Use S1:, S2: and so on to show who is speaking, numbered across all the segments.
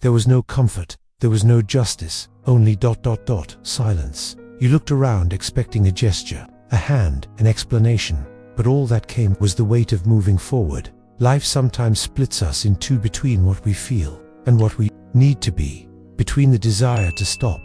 S1: There was no comfort, there was no justice, only ... silence. You looked around expecting a gesture, a hand, an explanation, but all that came was the weight of moving forward. Life sometimes splits us in two, between what we feel and what we need to be, between the desire to stop ...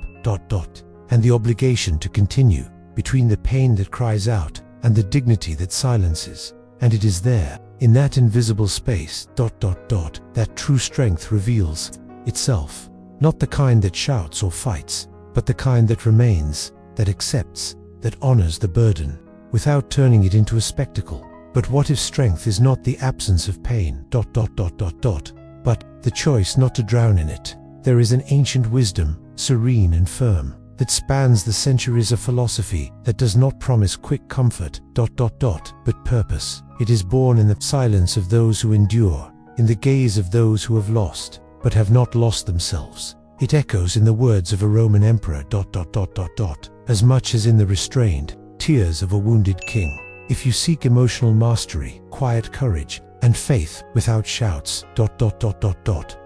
S1: and the obligation to continue, between the pain that cries out and the dignity that silences. And it is there, in that invisible space ... that true strength reveals itself. Not the kind that shouts or fights, but the kind that remains, that accepts, that honors the burden, without turning it into a spectacle. But what if strength is not the absence of pain ... but the choice not to drown in it? There is an ancient wisdom, serene and firm, that spans the centuries of philosophy, that does not promise quick comfort ... but purpose. It is born in the silence of those who endure, in the gaze of those who have lost, but have not lost themselves. It echoes in the words of a Roman emperor ... as much as in the restrained tears of a wounded king. If you seek emotional mastery, quiet courage, and faith without shouts ...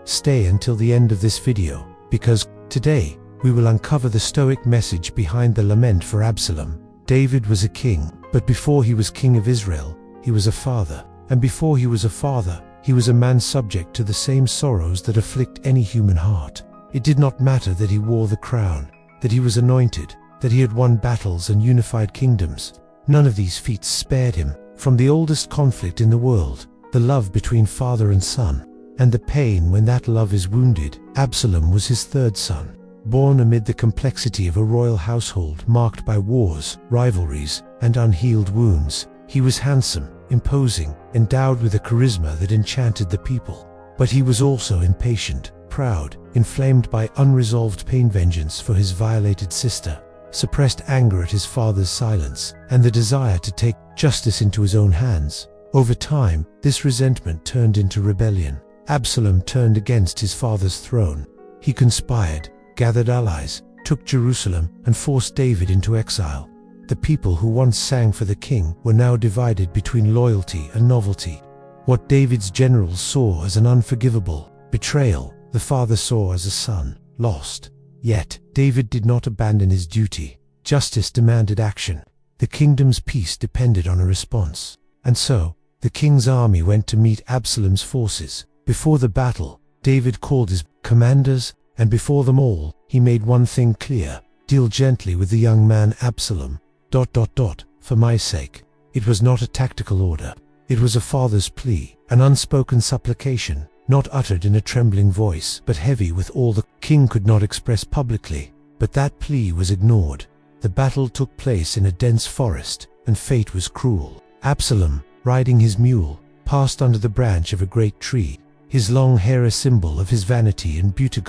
S1: stay until the end of this video, because today we will uncover the Stoic message behind the lament for Absalom. David was a king, but before he was king of Israel, he was a father. And before he was a father, he was a man subject to the same sorrows that afflict any human heart. It did not matter that he wore the crown, that he was anointed, that he had won battles and unified kingdoms. None of these feats spared him from the oldest conflict in the world, the love between father and son, and the pain when that love is wounded. Absalom was his third son, born amid the complexity of a royal household marked by wars, rivalries, and unhealed wounds. He was handsome, imposing, endowed with a charisma that enchanted the people. But he was also impatient, proud, inflamed by unresolved pain, vengeance for his violated sister, suppressed anger at his father's silence, and the desire to take justice into his own hands. Over time, this resentment turned into rebellion. Absalom turned against his father's throne. He conspired, gathered allies, took Jerusalem, and forced David into exile. The people who once sang for the king were now divided between loyalty and novelty. What David's generals saw as an unforgivable betrayal, the father saw as a son lost. Yet, David did not abandon his duty. Justice demanded action. The kingdom's peace depended on a response. And so, the king's army went to meet Absalom's forces. Before the battle, David called his commanders, and before them all, he made one thing clear: deal gently with the young man Absalom ... for my sake. It was not a tactical order. It was a father's plea, an unspoken supplication, not uttered in a trembling voice, but heavy with all the king could not express publicly. But that plea was ignored. The battle took place in a dense forest, and fate was cruel. Absalom, riding his mule, passed under the branch of a great tree, his long hair a symbol of his vanity and beauty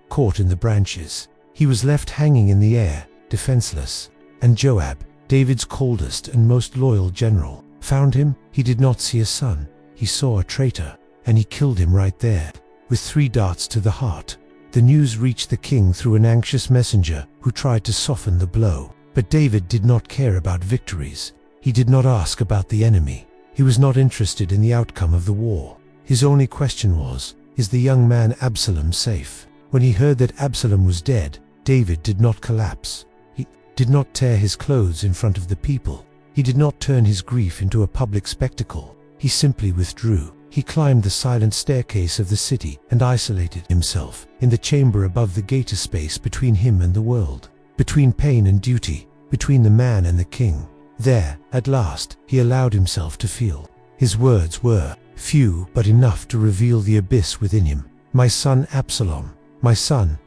S1: caught in the branches. He was left hanging in the air, defenseless. And Joab, David's coldest and most loyal general, found him. He did not see a son, he saw a traitor, and he killed him right there, with 3 darts to the heart. The news reached the king through an anxious messenger who tried to soften the blow. But David did not care about victories. He did not ask about the enemy. He was not interested in the outcome of the war. His only question was, is the young man Absalom safe? When he heard that Absalom was dead, David did not collapse. He did not tear his clothes in front of the people. He did not turn his grief into a public spectacle. He simply withdrew. He climbed the silent staircase of the city and isolated himself in the chamber above the gate, a space between him and the world, between pain and duty, between the man and the king. There, at last, he allowed himself to feel. His words were few, but enough to reveal the abyss within him. My son Absalom, my son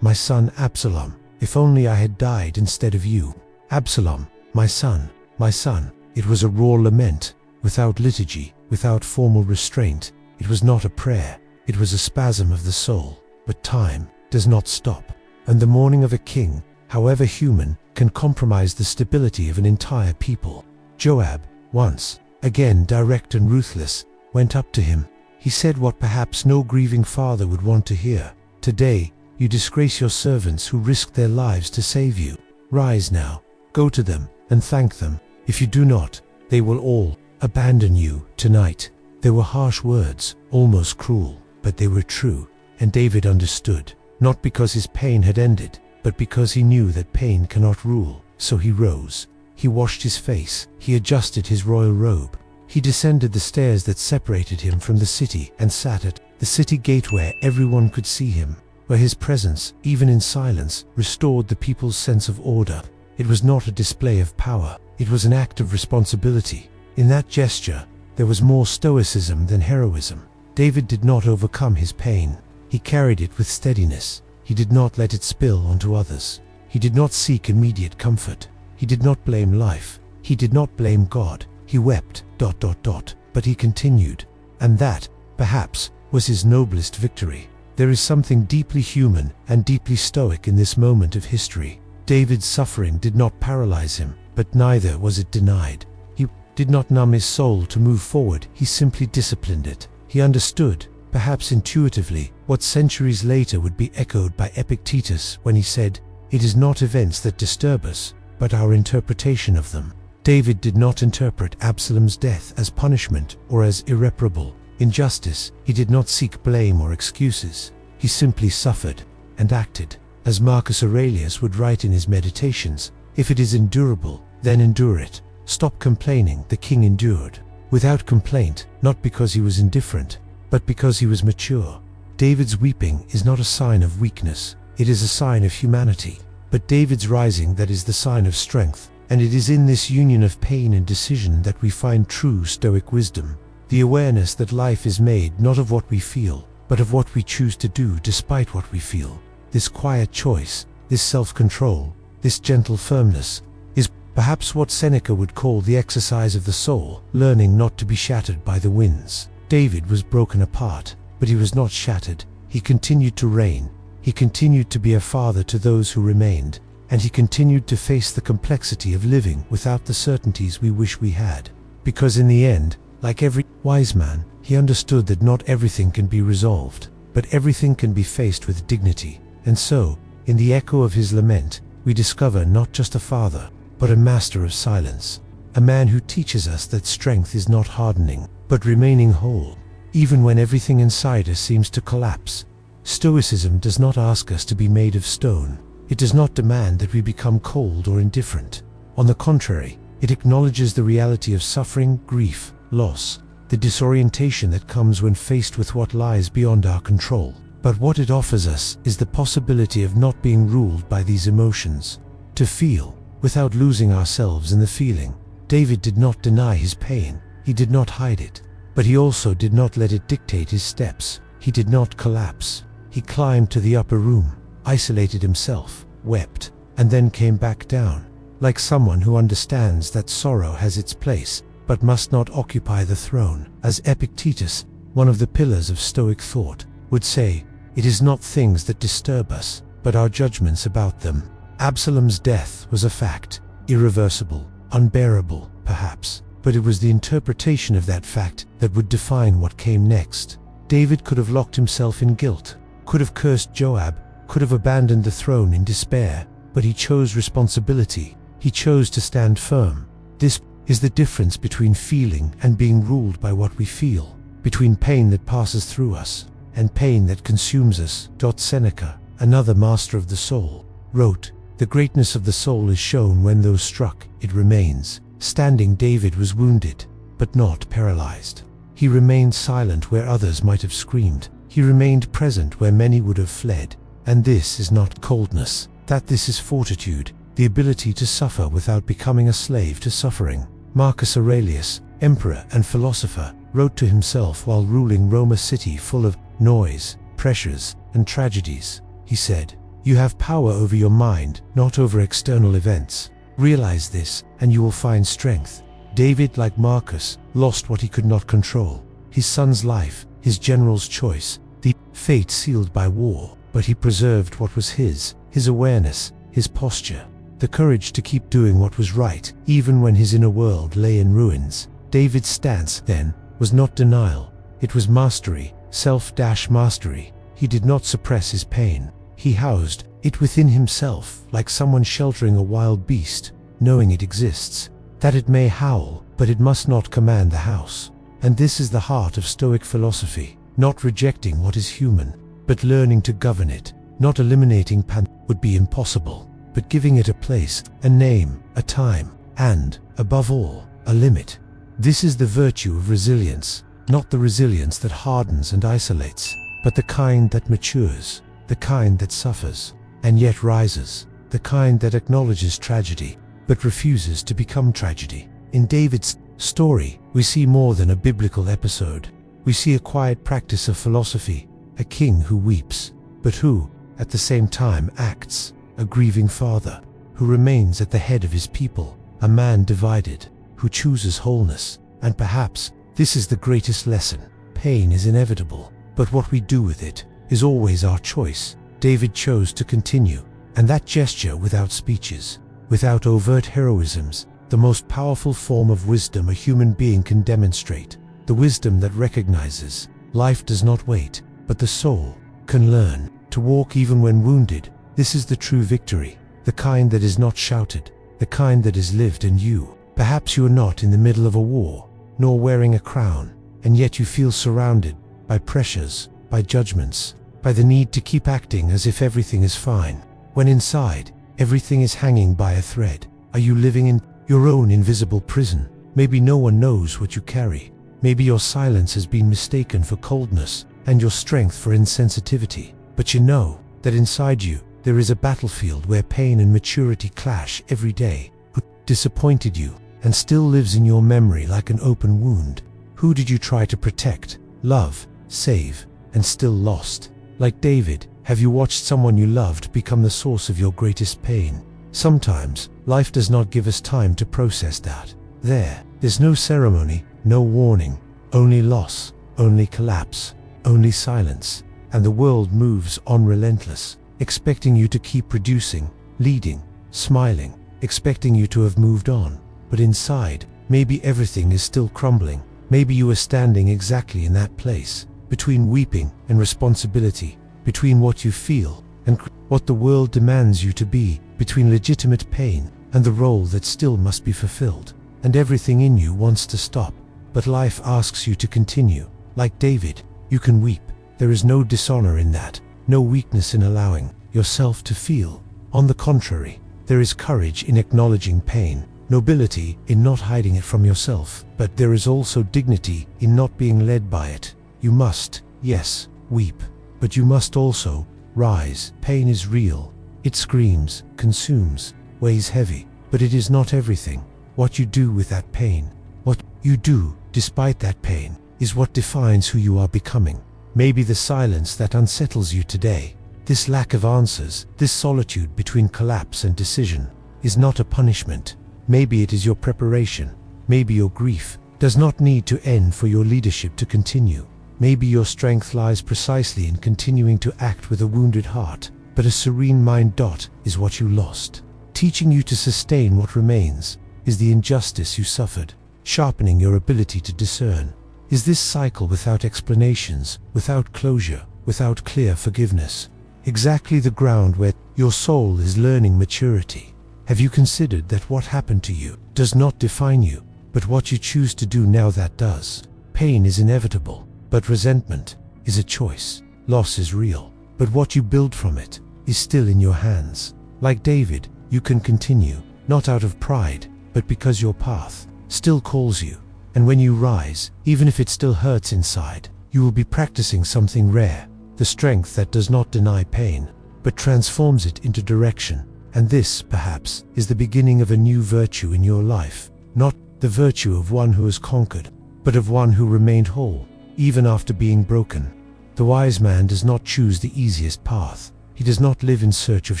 S1: Absalom, if only I had died instead of you. Absalom, my son, my son. It was a raw lament, without liturgy, without formal restraint. It was not a prayer, it was a spasm of the soul. But time does not stop, and the mourning of a king, however human, can compromise the stability of an entire people. Joab, once again direct and ruthless, went up to him. He said what perhaps no grieving father would want to hear. Today, you disgrace your servants who risked their lives to save you. Rise now, go to them, and thank them. If you do not, they will all abandon you tonight. They were harsh words, almost cruel, but they were true. And David understood, not because his pain had ended, but because he knew that pain cannot rule. So he rose. He washed his face. He adjusted his royal robe. He descended the stairs that separated him from the city and sat at the city gate where everyone could see him, where his presence, even in silence, restored the people's sense of order. It was not a display of power. It was an act of responsibility. In that gesture, there was more stoicism than heroism. David did not overcome his pain. He carried it with steadiness. He did not let it spill onto others. He did not seek immediate comfort. He did not blame life. He did not blame God. He wept, ... but he continued. And that, perhaps, was his noblest victory. There is something deeply human and deeply stoic in this moment of history. David's suffering did not paralyze him, but neither was it denied. He did not numb his soul to move forward. He simply disciplined it. He understood, perhaps intuitively, what centuries later would be echoed by Epictetus when he said, "It is not events that disturb us, but our interpretation of them." David did not interpret Absalom's death as punishment or as irreparable injustice. He did not seek blame or excuses. He simply suffered and acted. As Marcus Aurelius would write in his Meditations, "If it is endurable, then endure it. Stop complaining." The king endured, without complaint, not because he was indifferent, but because he was mature. David's weeping is not a sign of weakness. It is a sign of humanity. But David's rising, that is the sign of strength. And it is in this union of pain and decision that we find true Stoic wisdom. The awareness that life is made not of what we feel, but of what we choose to do despite what we feel. This quiet choice, this self-control, this gentle firmness, is perhaps what Seneca would call the exercise of the soul, learning not to be shattered by the winds. David was broken apart, but he was not shattered. He continued to reign. He continued to be a father to those who remained. And he continued to face the complexity of living without the certainties we wish we had. Because in the end, like every wise man, he understood that not everything can be resolved, but everything can be faced with dignity. And so, in the echo of his lament, we discover not just a father, but a master of silence. A man who teaches us that strength is not hardening, but remaining whole, even when everything inside us seems to collapse. Stoicism does not ask us to be made of stone. It does not demand that we become cold or indifferent. On the contrary, it acknowledges the reality of suffering, grief, loss, the disorientation that comes when faced with what lies beyond our control. But what it offers us is the possibility of not being ruled by these emotions. To feel, without losing ourselves in the feeling. David did not deny his pain. He did not hide it. But he also did not let it dictate his steps. He did not collapse. He climbed to the upper room, isolated himself, wept, and then came back down, like someone who understands that sorrow has its place, but must not occupy the throne. As Epictetus, one of the pillars of Stoic thought, would say, it is not things that disturb us, but our judgments about them. Absalom's death was a fact, irreversible, unbearable, perhaps, but it was the interpretation of that fact that would define what came next. David could have locked himself in guilt, could have cursed Joab, could have abandoned the throne in despair, but he chose responsibility. He chose to stand firm. This is the difference between feeling and being ruled by what we feel, between pain that passes through us and pain that consumes us. Seneca, another master of the soul, wrote, "The greatness of the soul is shown when though struck, it remains." Standing, David was wounded, but not paralyzed. He remained silent where others might have screamed. He remained present where many would have fled. And this is not coldness, this is fortitude, the ability to suffer without becoming a slave to suffering. Marcus Aurelius, emperor and philosopher, wrote to himself while ruling Rome, a city full of noise, pressures, and tragedies. He said, "You have power over your mind, not over external events. Realize this, and you will find strength." David, like Marcus, lost what he could not control: his son's life, his general's choice, the fate sealed by war. But he preserved what was his awareness, his posture, the courage to keep doing what was right, even when his inner world lay in ruins. David's stance, then, was not denial. It was mastery, self-mastery. He did not suppress his pain. He housed it within himself, like someone sheltering a wild beast, knowing it exists, that it may howl, but it must not command the house. And this is the heart of Stoic philosophy, not rejecting what is human, but learning to govern it. Not eliminating pain would be impossible, but giving it a place, a name, a time, and, above all, a limit. This is the virtue of resilience, not the resilience that hardens and isolates, but the kind that matures, the kind that suffers, and yet rises, the kind that acknowledges tragedy, but refuses to become tragedy. In David's story, we see more than a biblical episode. We see a quiet practice of philosophy, a king who weeps, but who, at the same time, acts, a grieving father, who remains at the head of his people, a man divided, who chooses wholeness. And perhaps this is the greatest lesson. Pain is inevitable, but what we do with it is always our choice. David chose to continue, and that gesture, without speeches, without overt heroisms, the most powerful form of wisdom a human being can demonstrate, the wisdom that recognizes life does not wait, but the soul can learn to walk even when wounded. This is the true victory, the kind that is not shouted, the kind that is lived. And you, perhaps you are not in the middle of a war, nor wearing a crown, and yet you feel surrounded by pressures, by judgments, by the need to keep acting as if everything is fine, when inside, everything is hanging by a thread. Are you living in your own invisible prison? Maybe no one knows what you carry. Maybe your silence has been mistaken for coldness, and your strength for insensitivity. But you know that inside you, there is a battlefield where pain and maturity clash every day. Who disappointed you and still lives in your memory like an open wound? Who did you try to protect, love, save, and still lost? Like David, have you watched someone you loved become the source of your greatest pain? Sometimes, life does not give us time to process that. There's no ceremony, no warning, only loss, only collapse, only silence, and the world moves on relentless, expecting you to keep producing, leading, smiling, expecting you to have moved on. But inside, maybe everything is still crumbling. Maybe you are standing exactly in that place, between weeping and responsibility, between what you feel and what the world demands you to be, between legitimate pain and the role that still must be fulfilled. And everything in you wants to stop, but life asks you to continue. Like David, you can weep. There is no dishonor in that, no weakness in allowing yourself to feel. On the contrary, there is courage in acknowledging pain, nobility in not hiding it from yourself, but there is also dignity in not being led by it. You must, yes, weep, but you must also rise. Pain is real. It screams, consumes, weighs heavy, but it is not everything. What you do with that pain, what you do despite that pain, is what defines who you are becoming. Maybe the silence that unsettles you today, this lack of answers, this solitude between collapse and decision, is not a punishment. Maybe it is your preparation. Maybe your grief does not need to end for your leadership to continue. Maybe your strength lies precisely in continuing to act with a wounded heart, but a serene mind. Is what you lost. Teaching you to sustain what remains is the injustice you suffered, sharpening your ability to discern. Is this cycle without explanations, without closure, without clear forgiveness, exactly the ground where your soul is learning maturity? Have you considered that what happened to you does not define you, but what you choose to do now that does? Pain is inevitable, but resentment is a choice. Loss is real, but what you build from it is still in your hands. Like David, you can continue, not out of pride, but because your path still calls you. And when you rise, even if it still hurts inside, you will be practicing something rare, the strength that does not deny pain, but transforms it into direction. And this, perhaps, is the beginning of a new virtue in your life, not the virtue of one who has conquered, but of one who remained whole, even after being broken. The wise man does not choose the easiest path. He does not live in search of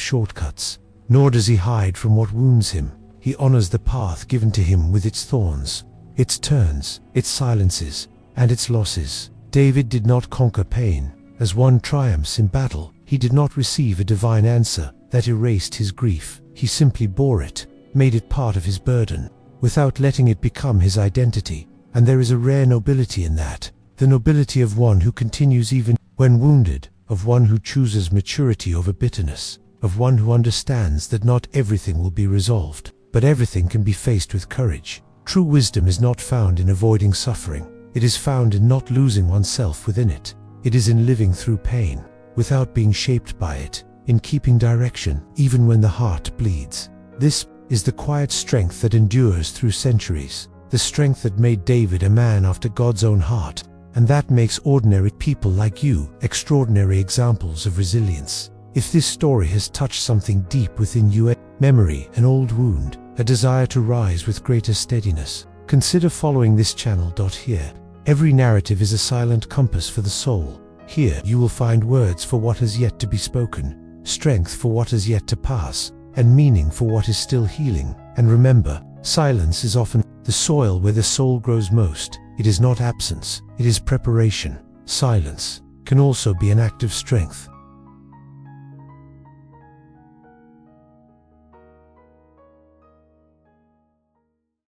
S1: shortcuts, nor does he hide from what wounds him. He honors the path given to him with its thorns, its turns, its silences, and its losses. David did not conquer pain. As one triumphs in battle, he did not receive a divine answer that erased his grief. He simply bore it, made it part of his burden, without letting it become his identity. And there is a rare nobility in that, the nobility of one who continues even when wounded, of one who chooses maturity over bitterness, of one who understands that not everything will be resolved, but everything can be faced with courage. True wisdom is not found in avoiding suffering. It is found in not losing oneself within it. It is in living through pain. without being shaped by it, in keeping direction, even when the heart bleeds. This is the quiet strength that endures through centuries, the strength that made David a man after God's own heart, and that makes ordinary people like you extraordinary examples of resilience. If this story has touched something deep within you, a memory, an old wound, a desire to rise with greater steadiness, consider following this channel. Here, every narrative is a silent compass for the soul. Here you will find words for what has yet to be spoken, strength for what has yet to pass, and meaning for what is still healing. And remember, silence is often the soil where the soul grows most. It is not absence, it is preparation. Silence can also be an act of strength.